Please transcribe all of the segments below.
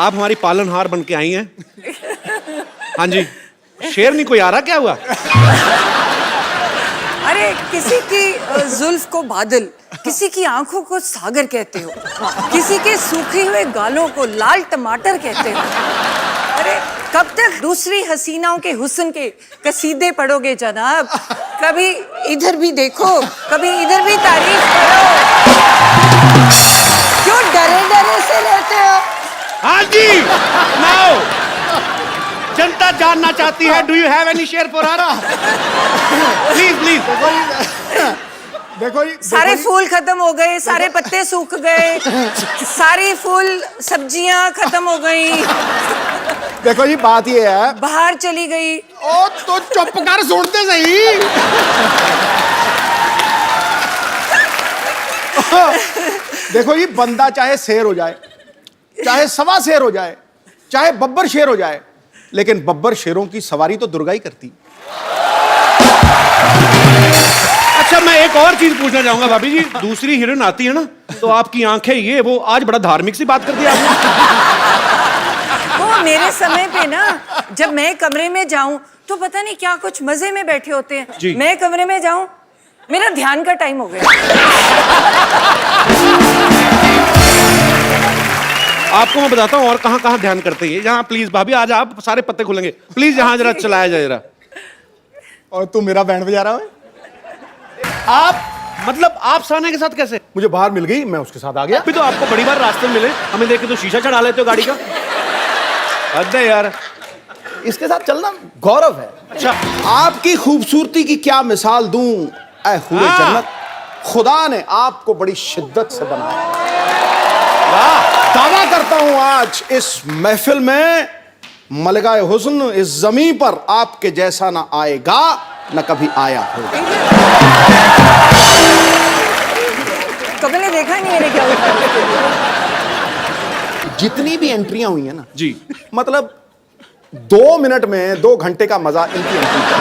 आप हमारी पालनहार बन के आई हैं। हाँ जी, शेर नहीं कोई आ रहा, क्या हुआ? अरे किसी की जुल्फ को बादल, किसी की आंखों को सागर कहते हो, किसी के सूखे हुए गालों को लाल टमाटर कहते हो। अरे कब तक दूसरी हसीनाओं के हुस्न के कसीदे पढ़ोगे जनाब? कभी इधर भी देखो, कभी इधर भी तारीफ करो। क्यों डरे डरे से रहते हो? हाँ जी, नाउ जनता जानना चाहती है, do you have any share for her? Please please. देखो जी, सारे फूल खत्म हो गए, सारे पत्ते सूख गए, सारी फूल सब्जियां खत्म हो गई, देखो जी बात ये है। बाहर चली गई। ओ तो चुप कर, सुनते सही। देखो जी, बंदा चाहे शेर हो जाए, चाहे सवा शेर हो जाए, चाहे बब्बर शेर हो जाए, लेकिन बब्बर शेरों की सवारी तो दुर्गा ही करती। अच्छा, मैं एक और चीज पूछना चाहूंगा भाभी जी। दूसरी हीरोइन आती है ना, तो आपकी आंखें ये वो, आज बड़ा धार्मिक सी बात कर दी आपने। वो मेरे समय पे ना, जब मैं कमरे में जाऊं तो पता नहीं क्या कुछ मजे में बैठे होते हैं जी। मैं कमरे में जाऊं, मेरा ध्यान का टाइम हो गया। आपको मैं बताता हूँ और कहाँ कहाँ ध्यान करते हैं। यहाँ प्लीज भाभी, आज आप सारे पत्ते खुलेंगे प्लीज, यहाँ जरा चलाया जाए जरा। और तू मेरा बैंड बजा रहा है। आप मतलब आप साना के साथ कैसे? मुझे बाहर मिल गई, मैं उसके साथ आ गया। अभी तो आपको बड़ी बार रास्ते में मिले, हमें देख के तो शीशा चढ़ा लेते हो गाड़ी का। हद है यार। इसके साथ चलना गौरव है। अच्छा, आपकी खूबसूरती की क्या मिसाल दूं ऐ हुए हाँ। जन्नत, खुदा ने आपको बड़ी शिद्दत से बनाया। वाह। दावा करता हूं आज इस महफिल में, मलगाए हुस्न इस जमीन पर आपके जैसा ना आएगा, न कभी आया होगा। कभी ने देखा नहीं मेरे क्या होता है। जितनी भी एंट्रियां हुई है ना जी, मतलब 2 मिनट में 2 घंटे का मजा इनकी एंट्री का।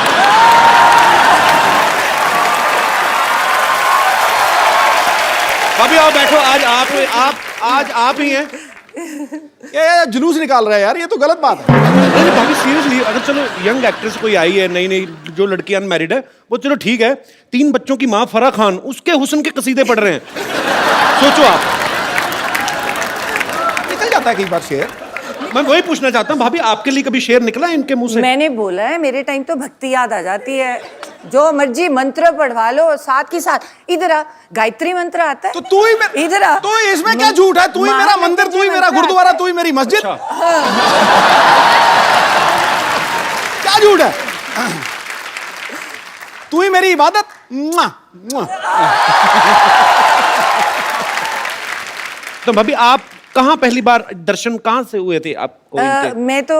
भाभी आओ बैठो। आज आप ही हैं। ये जुलूस निकाल रहा है यार, ये तो गलत बात है। नहीं भाभी सीरियसली, अगर चलो यंग एक्ट्रेस कोई आई है, नई नई जो लड़की अनमैरिड है, वो चलो ठीक है। 3 बच्चों की माँ फराह खान, उसके हुस्न के कसीदे पढ़ रहे हैं। सोचो आप, निकल जाता है कई बार शेर। मैं वही पूछना चाहता हूँ भाभी, आपके लिए कभी शेर निकला है इनके मुंह से? मैंने बोला है, मेरे टाइम तो भक्ति याद आ जाती है। जो मर्जी मंत्र पढ़वा लो, साथ की साथ इधर आ, गायत्री मंत्र आता है तो तू ही इधर आ। तो इसमें क्या झूठ है? तू ही मेरा मंदिर, तू ही मेरा गुरुद्वारा, तू ही मेरी मस्जिद। क्या झूठ है? तू ही मेरी इबादत। मुआ, मुआ। तो भाभी आप कहाँ पहली बार दर्शन कहाँ से हुए थे आपको इनके? मैं तो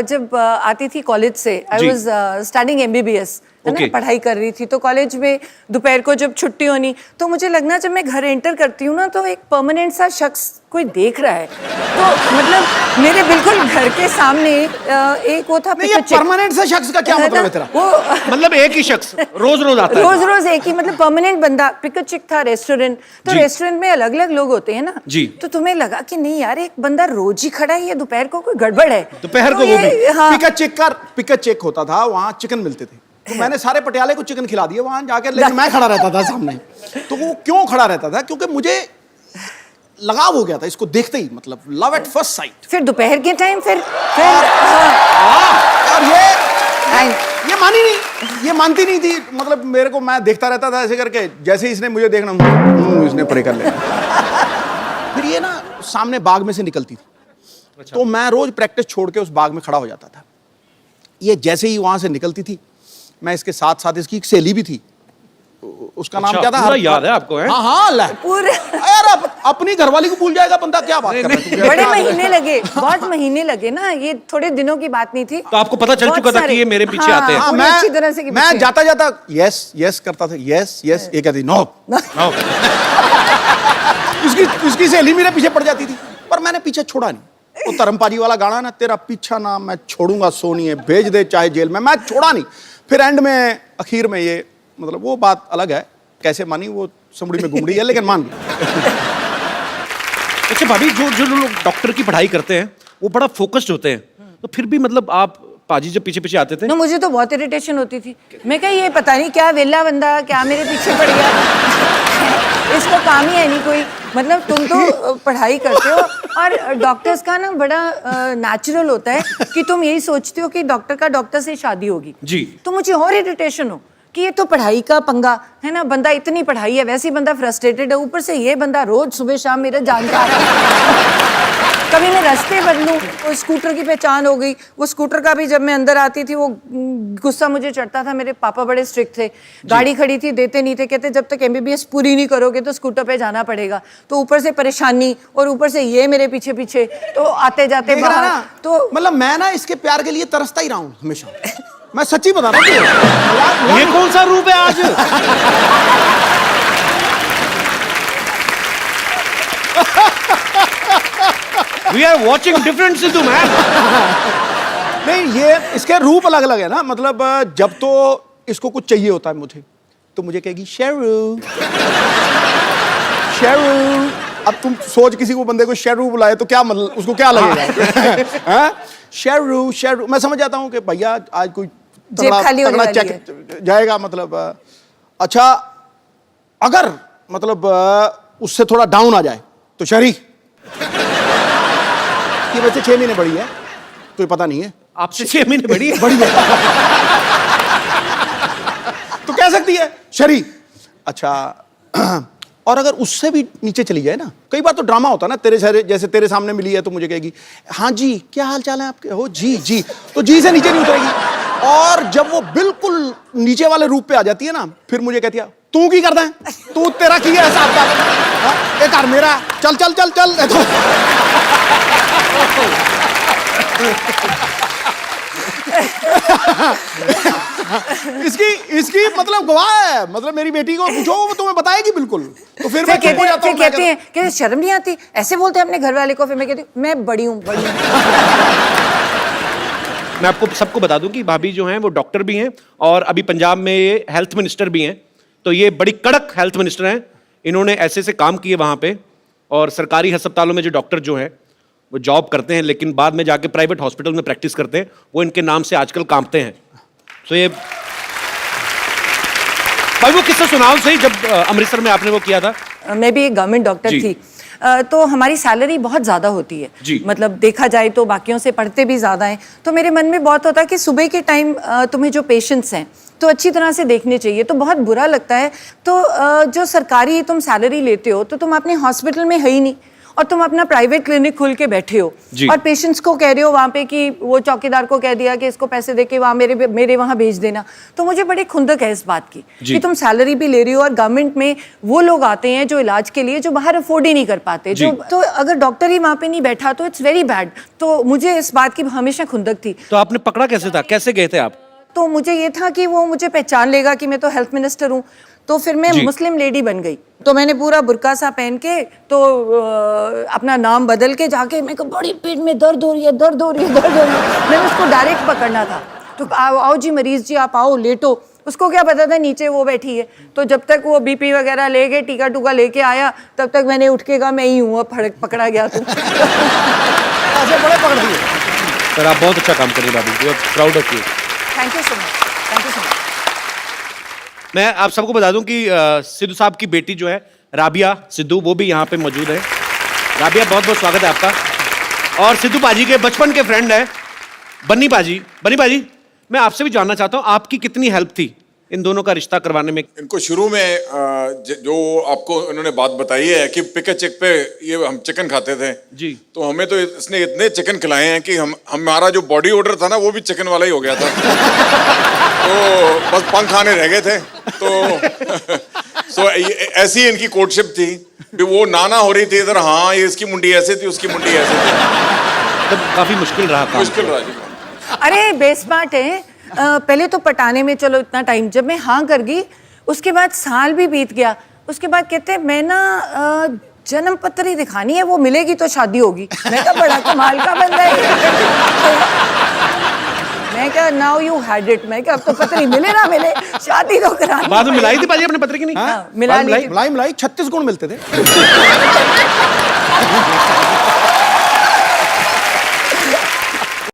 जब आती थी कॉलेज से, आई वाज स्टडिंग MBBS, है ना, पढ़ाई कर रही थी। तो कॉलेज में दोपहर को जब छुट्टी होनी, तो मुझे लगना जब मैं घर एंटर करती हूँ ना, तो एक परमानेंट सा शख्स कोई देख रहा है। तो मतलब मेरे बिल्कुल घर के सामने एक वो था। नहीं, ये परमानेंट से शख्स का क्या मतलब है तेरा? वो मतलब एक ही शख्स रोज रोज आता है? रोज रोज एक ही, मतलब परमानेंट बंदा। पिक चिक था रेस्टोरेंट, तो रेस्टोरेंट में अलग अलग लोग होते हैं ना जी। तो तुम्हें लगा कि नहीं यार, एक बंदा रोज ही खड़ा है, ये दोपहर को कोई गड़बड़ है। दोपहर को तो वो भी? हाँ। पिक चेक होता था, वहां चिकन मिलते थे, तो मैंने सारे पटियाले को चिकन खिला दिया वहां जाकर, लेकिन मैं खड़ा रहता था सामने। तो वो क्यों खड़ा रहता था? क्योंकि मुझे लगाव हो गया था इसको देखते ही, मतलब लव एट फर्स्ट साइट। फिर दोपहर के टाइम फिर और ये मानी नहीं, ये मानती नहीं थी। मतलब मेरे को, मैं देखता रहता था ऐसे करके, जैसे ही इसने मुझे देखना, इसने परे कर लिया। फिर ये ना सामने बाग में से निकलती थी। अच्छा। तो मैं रोज प्रैक्टिस छोड़ के उस बाग में खड़ा हो जाता था। ये जैसे ही वहां से निकलती थी, मैं इसके साथ साथ, इसकी एक सहेली भी थी, उसका नाम क्या था? पूरा याद है आपको? है? हाँ हाँ, पूरे यार अपनी घरवाली को भूल जाएगा बंदा, क्या बात कर रहा है? बड़े महीने लगे, बहुत महीने लगे ना, ये थोड़े दिनों की बात नहीं थी। तो आपको पता चल चुका था कि ये मेरे पीछे आते हैं? हाँ, पूरी अच्छी तरह से मैं जाता जाता यस यस करता था, यस यस, ये कहती नो। उसकी सहेली मेरे पीछे पड़ जाती थी, पर मैंने पीछे छोड़ा नहीं। वो धर्मपाजी वाला गाना ना, तेरा पीछा ना मैं छोड़ूंगा सोनिए, भेज दे चाहे जेल में, मैं छोड़ा नहीं। फिर एंड में, आखिर में ये, मतलब वो बात अलग है, कैसे मानी वो समड़ी में घुमड़ी है, लेकिन मान गई। अच्छा भाभी, जो लोग डॉक्टर की पढ़ाई करते हैं वो बड़ा फोकस्ड होते हैं, तो फिर भी मतलब आप पाजी जब पीछे पीछे आते थे ना मुझे तो बहुत इरिटेशन होती थी। मैं कहा ये पता नहीं क्या वेला बंदा क्या मेरे पीछे पड़ गया, इसको काम ही है नहीं कोई। मतलब तुम तो पढ़ाई करते हो और डॉक्टर्स का ना बड़ा नेचुरल होता है कि तुम यही सोचते हो कि डॉक्टर का डॉक्टर से शादी होगी जी। तो मुझे और इरिटेशन हो कि ये तो पढ़ाई का पंगा है ना, बंदा इतनी पढ़ाई है वैसे ही बंदा फ्रस्ट्रेटेड है, ऊपर से ये बंदा रोज सुबह शाम मेरा जानकार है। कभी मैं रास्ते बदलूं तो स्कूटर की पहचान हो गई। वो स्कूटर का भी जब मैं अंदर आती थी वो गुस्सा मुझे चढ़ता था, मेरे पापा बड़े स्ट्रिक्ट थे, गाड़ी खड़ी थी देते नहीं थे, कहते जब तक MBBS पूरी नहीं करोगे तो स्कूटर पे जाना पड़ेगा। तो ऊपर से परेशानी और ऊपर से ये मेरे पीछे पीछे, तो आते जाते देख रहा बाहर ना, तो मतलब मैं ना इसके प्यार के लिए तरसता ही रहा हूँ हमेशा। मैं सच्ची बता रहा हूँ। ये कौन सा रूप है आज? We are watching different Sidhu man. नहीं, ये इसके रूप अलग अलग है ना। मतलब जब तो इसको कुछ चाहिए होता है मुझे, तो मुझे कहेगी शेरू शेरू। अब तुम सोच किसी को बंदे को शेरू बुलाए तो क्या मतलब उसको क्या लगेगा? हाँ? शेरू शेरू। मैं समझ जाता हूँ कि भैया आज कोई जेब खाली होने वाली चेक जाएगा। मतलब अच्छा, अगर मतलब उससे थोड़ा डाउन आ जाए तो शरी ये बच्चे 6 महीने बड़ी है तो ये पता नहीं है। आपसे 6 महीने बड़ी है? बड़ी है तो कह सकती है शरी। अच्छा, और अगर उससे भी नीचे चली जाए ना, कई बार तो ड्रामा होता है ना, तेरे सारे जैसे तेरे सामने मिली है तो मुझे कहेगी हाँ जी क्या हाल चाल है आपके, हो जी जी, तो जी से नीचे नहीं उतरेगी। और जब वो बिल्कुल नीचे वाले रूप पे आ जाती है ना, फिर मुझे कहती है तू की करता है, तू तेरा की है हिसाब का, एक कार मेरा, चल चल चल चल। इसकी मतलब गवाह है। मतलब मेरी बेटी को पूछो वो तुम्हें बताएगी बिल्कुल। तो फिर मैं चुप हो जाता हूं। कहते हैं कि शर्म नहीं आती, ऐसे बोलते हैं अपने घर वाले को। फिर मैं कहती हूँ मैं बड़ी हूँ बड़ी हूँ। मैं आपको सबको बता दूं कि भाभी जो हैं वो डॉक्टर भी हैं और अभी पंजाब में ये हेल्थ मिनिस्टर भी हैं। तो ये बड़ी कड़क हेल्थ मिनिस्टर हैं। इन्होंने ऐसे से काम किए वहाँ पे, और सरकारी अस्पतालों में जो डॉक्टर जो हैं वो जॉब करते हैं लेकिन बाद में जाके प्राइवेट हॉस्पिटल में प्रैक्टिस करते हैं, वो इनके नाम से आजकल कांपते हैं। तो ये भाई वो किस्सा सुनाओ सही, जब अमृतसर में आपने वो किया था। मैं भी एक गवर्नमेंट डॉक्टर थी, तो हमारी सैलरी बहुत ज़्यादा होती है जी। मतलब देखा जाए तो बाकियों से पढ़ते भी ज़्यादा हैं। तो मेरे मन में बहुत होता है कि सुबह के टाइम तुम्हें जो पेशेंट्स हैं तो अच्छी तरह से देखने चाहिए। तो बहुत बुरा लगता है। तो जो सरकारी तुम सैलरी लेते हो तो तुम अपने हॉस्पिटल में है ही नहीं और तुम अपना प्राइवेट क्लिनिक खोल के बैठे हो और पेशेंट्स को कह रहे हो वहाँ पे कि वो चौकीदार को कह दिया कि इसको पैसे देके वहाँ मेरे वहाँ भेज देना। तो मुझे बड़ी खुंदक है इस बात की कि तुम सैलरी भी ले रही हो और गवर्नमेंट में वो लोग आते हैं जो इलाज के लिए जो बाहर अफोर्ड ही नहीं कर पाते, जो तो अगर डॉक्टर ही वहाँ पे नहीं बैठा तो इट्स वेरी बैड। तो मुझे इस बात की हमेशा खुंदक थी। तो आपने पकड़ा कैसे था, कैसे गए थे आप? तो मुझे ये था कि वो मुझे पहचान लेगा कि मैं तो हेल्थ मिनिस्टर हूँ। तो फिर मैं मुस्लिम लेडी बन गई। तो मैंने पूरा बुर्का सा पहन के तो अपना नाम बदल के जाके मैं बड़ी पेट में दर्द हो रही है दर्द हो रही है दर्द हो रही है, मैंने उसको डायरेक्ट पकड़ना था। तो आओ जी मरीज जी आप आओ लेटो। उसको क्या पता था नीचे वो बैठी है। तो जब तक वो BP वगैरह ले गए टीका टूका लेके आया तब तक मैंने उठ के कहा मैं ही हूँ, पकड़ा गया तुम। ऐसे बड़े पकड़ दिए। सर आप बहुत अच्छा काम कर रही हैं भाभी, we are proud of you. Thank you so much, thank you so much. मैं आप सबको बता दूं कि सिद्धू साहब की बेटी जो है राबिया सिद्धू, वो भी यहाँ पे मौजूद है। राबिया बहुत बहुत स्वागत है आपका। और सिद्धू पाजी के बचपन के फ्रेंड है बन्नी पाजी। बन्नी पाजी, मैं आपसे भी जानना चाहता हूँ आपकी कितनी हेल्प थी इन दोनों का रिश्ता करवाने में? इनको शुरू में जो आपको इन्होंने बात बताई है कि पिक चेक पे ये हम चिकन खाते थे जी, तो हमें तो इसने इतने चिकन खिलाए हैं कि हमारा जो बॉडी ऑर्डर था ना वो भी चिकन वाला ही हो गया था। तो बस पंख आने रह गए थे। तो ऐसी इनकी कोर्टशिप थी भी वो नाना हो रही थी इधर, हाँ ये इसकी मुंडी ऐसे थी उसकी मुंडी ऐसे थी। तब काफी मुश्किल रहा काम। मुश्किल रहा जी। अरे बेस्मार्ट है। पहले तो पटाने में चलो इतना टाइम, जब मैं हाँ कर गई उसके बाद साल भी बीत गया। उसके बाद कहते मैं ना जन्म पत्री दिखानी है, वो मिलेगी तो शादी होगी। मैं कहा बड़ा कमाल का बंदा है। मैं कहा नाउ यू हैड इट। मैं कहा अब तो पत्री मिले ना मिले शादी तो करानी। बाद में मिलाई थी पाजी अपने पत्र की नहीं? हाँ, मिला ली। मलाई 36 गुण मिलते थे।